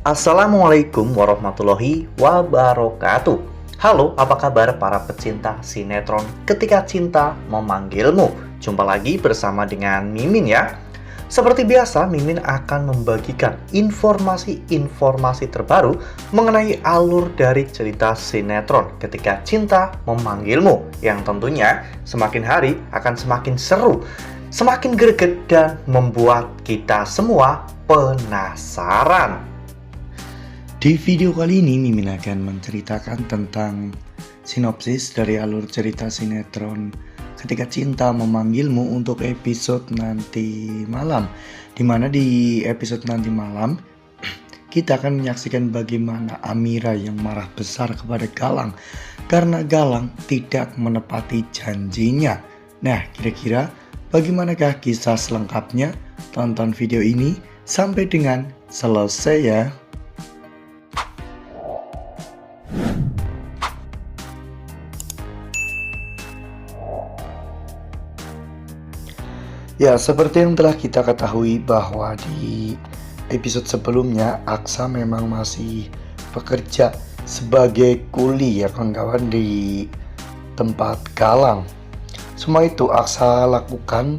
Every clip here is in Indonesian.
Assalamualaikum warahmatullahi wabarakatuh. Halo, apa kabar para pecinta sinetron Ketika Cinta Memanggilmu? Jumpa lagi bersama dengan Mimin ya. Seperti biasa, Mimin akan membagikan informasi-informasi terbaru mengenai alur dari cerita sinetron Ketika Cinta Memanggilmu, yang tentunya semakin hari akan semakin seru, semakin greget, dan membuat kita semua penasaran. Di video kali ini Mimin akan menceritakan tentang sinopsis dari alur cerita sinetron Ketika Cinta Memanggilmu untuk episode nanti malam. Dimana di episode nanti malam kita akan menyaksikan bagaimana Amira yang marah besar kepada Galang karena Galang tidak menepati janjinya. Nah, kira-kira bagaimanakah kisah selengkapnya? Tonton video ini sampai dengan selesai ya. Ya, seperti yang telah kita ketahui bahwa di episode sebelumnya Aksa memang masih bekerja sebagai kuli ya kawan-kawan di tempat Galang. Semua itu Aksa lakukan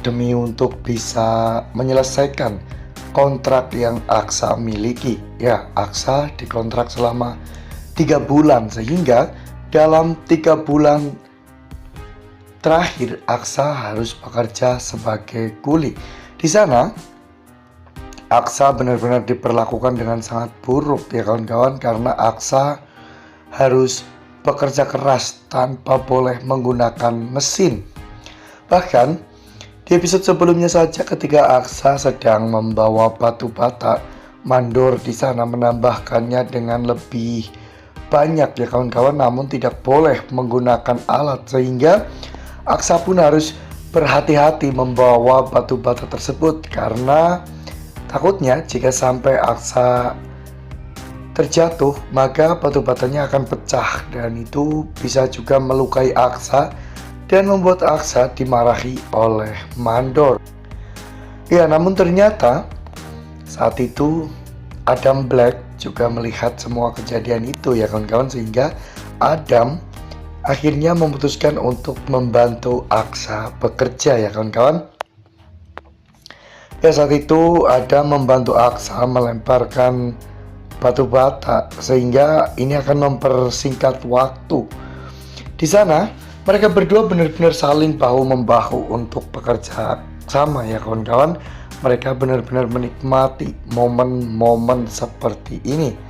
demi untuk bisa menyelesaikan kontrak yang Aksa miliki. Ya, Aksa dikontrak selama 3 bulan sehingga dalam 3 bulan terakhir Aksa harus bekerja sebagai kuli. Di sana Aksa benar-benar diperlakukan dengan sangat buruk ya kawan-kawan, karena Aksa harus bekerja keras tanpa boleh menggunakan mesin. Bahkan di episode sebelumnya saja ketika Aksa sedang membawa batu bata, mandor di sana menambahkannya dengan lebih banyak ya kawan-kawan, namun tidak boleh menggunakan alat, sehingga Aksa pun harus berhati-hati membawa batu bata tersebut karena takutnya jika sampai Aksa terjatuh maka batu batanya akan pecah dan itu bisa juga melukai Aksa dan membuat Aksa dimarahi oleh mandor. Ya, namun ternyata saat itu Adam Black juga melihat semua kejadian itu ya kawan-kawan, sehingga Adam akhirnya memutuskan untuk membantu Aksa bekerja ya kawan-kawan. Ya, saat itu Adam membantu Aksa melemparkan batu bata sehingga ini akan mempersingkat waktu. Di sana mereka berdua benar-benar saling bahu-membahu untuk bekerja sama ya kawan-kawan. Mereka benar-benar menikmati momen-momen seperti ini.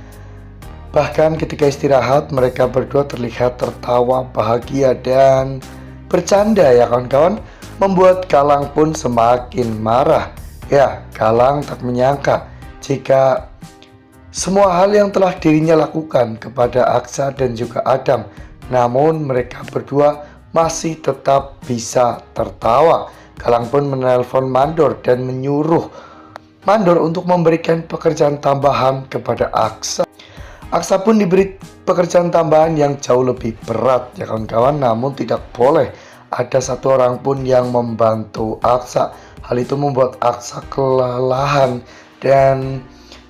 Bahkan ketika istirahat mereka berdua terlihat tertawa bahagia dan bercanda ya kawan-kawan, membuat Galang pun semakin marah. Ya, Galang tak menyangka jika semua hal yang telah dirinya lakukan kepada Aksa dan juga Adam, namun mereka berdua masih tetap bisa tertawa. Galang pun menelpon mandor dan menyuruh mandor untuk memberikan pekerjaan tambahan kepada Aksa. Aksa pun diberi pekerjaan tambahan yang jauh lebih berat ya kawan-kawan, namun tidak boleh ada satu orang pun yang membantu Aksa. Hal itu membuat Aksa kelelahan dan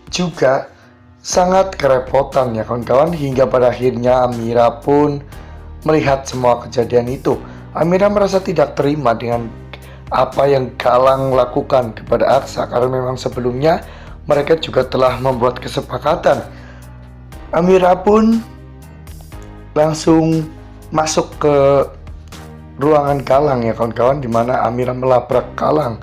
juga sangat kerepotan ya kawan-kawan, hingga pada akhirnya Amira pun melihat semua kejadian itu. Amira merasa tidak terima dengan apa yang Galang lakukan kepada Aksa karena memang sebelumnya mereka juga telah membuat kesepakatan. Amira pun langsung masuk ke ruangan Galang ya kawan-kawan, dimana Amira melabrak Galang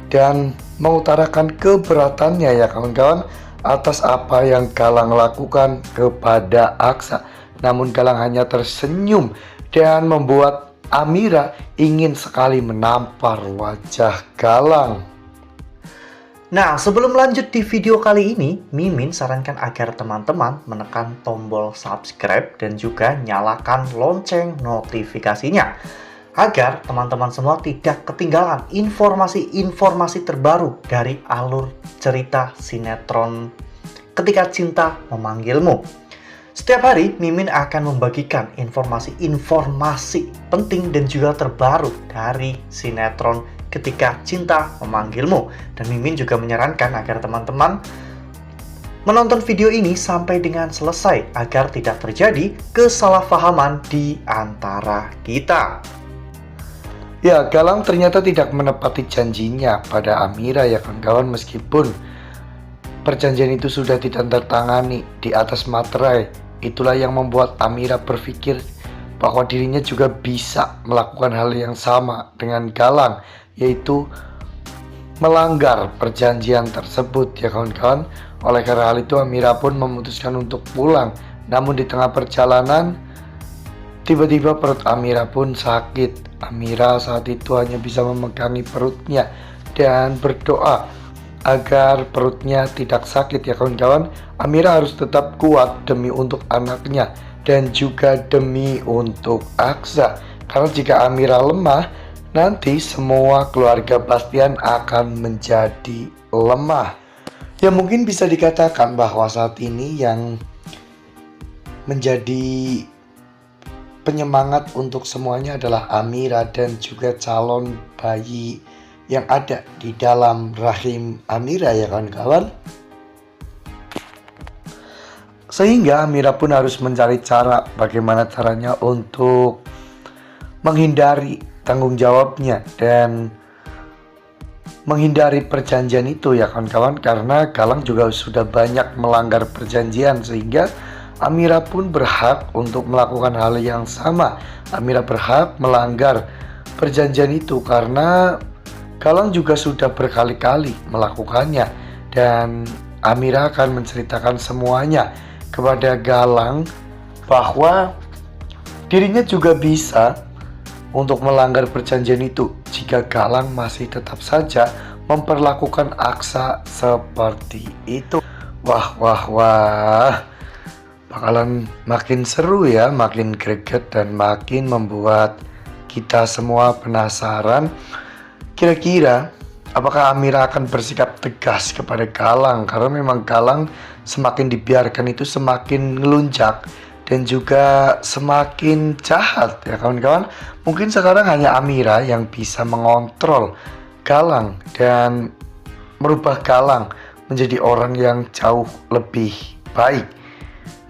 dan mengutarakan keberatannya ya kawan-kawan atas apa yang Galang lakukan kepada Aksa. Namun Galang hanya tersenyum dan membuat Amira ingin sekali menampar wajah Galang. Nah, sebelum lanjut di video kali ini, Mimin sarankan agar teman-teman menekan tombol subscribe dan juga nyalakan lonceng notifikasinya, agar teman-teman semua tidak ketinggalan informasi-informasi terbaru dari alur cerita sinetron Ketika Cinta Memanggilmu. Setiap hari, Mimin akan membagikan informasi-informasi penting dan juga terbaru dari sinetron Ketika Cinta Memanggilmu. Dan Mimin juga menyarankan agar teman-teman menonton video ini sampai dengan selesai agar tidak terjadi kesalahpahaman di antara kita. Ya, Galang ternyata tidak menepati janjinya pada Amira ya kawan-kawan, meskipun perjanjian itu sudah ditandatangani di atas materai. Itulah yang membuat Amira berpikir bahwa dirinya juga bisa melakukan hal yang sama dengan Galang, yaitu melanggar perjanjian tersebut ya kawan-kawan. Oleh karena hal itu Amira pun memutuskan untuk pulang. Namun di tengah perjalanan tiba-tiba perut Amira pun sakit. Amira saat itu hanya bisa memegangi perutnya dan berdoa agar perutnya tidak sakit ya kawan-kawan. Amira harus tetap kuat demi untuk anaknya dan juga demi untuk Aksa. Karena jika Amira lemah, nanti semua keluarga Bastian akan menjadi lemah. Ya mungkin bisa dikatakan bahwa saat ini yang menjadi penyemangat untuk semuanya adalah Amira dan juga calon bayi yang ada di dalam rahim Amira ya kawan-kawan. Sehingga Amira pun harus mencari cara bagaimana caranya untuk menghindari tanggung jawabnya dan menghindari perjanjian itu ya kawan-kawan, karena Galang juga sudah banyak melanggar perjanjian sehingga Amira pun berhak untuk melakukan hal yang sama. Amira berhak melanggar perjanjian itu karena Galang juga sudah berkali-kali melakukannya, dan Amira akan menceritakan semuanya kepada Galang bahwa dirinya juga bisa untuk melanggar perjanjian itu jika Galang masih tetap saja memperlakukan Aksa seperti itu. Wah, bakalan makin seru ya, makin greget dan makin membuat kita semua penasaran. Kira-kira apakah Amira akan bersikap tegas kepada Galang? Karena memang Galang semakin dibiarkan itu semakin ngelunjak dan juga semakin jahat ya kawan-kawan. Mungkin sekarang hanya Amira yang bisa mengontrol Galang dan merubah Galang menjadi orang yang jauh lebih baik.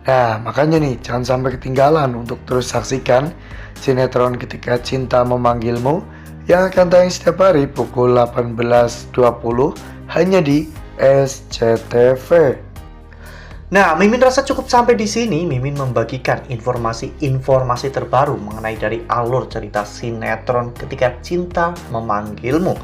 Nah makanya nih, jangan sampai ketinggalan untuk terus saksikan sinetron Ketika Cinta Memanggilmu yang akan tayang setiap hari pukul 18.20 hanya di SCTV. Nah, Mimin rasa cukup sampai di sini. Mimin membagikan informasi-informasi terbaru mengenai dari alur cerita sinetron Ketika Cinta Memanggilmu.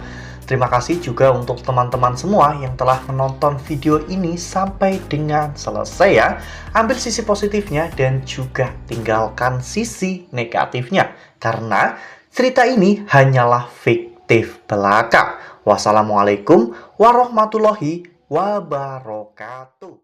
Terima kasih juga untuk teman-teman semua yang telah menonton video ini sampai dengan selesai ya. Ambil sisi positifnya dan juga tinggalkan sisi negatifnya, karena cerita ini hanyalah fiktif belaka. Wassalamualaikum warahmatullahi wabarakatuh.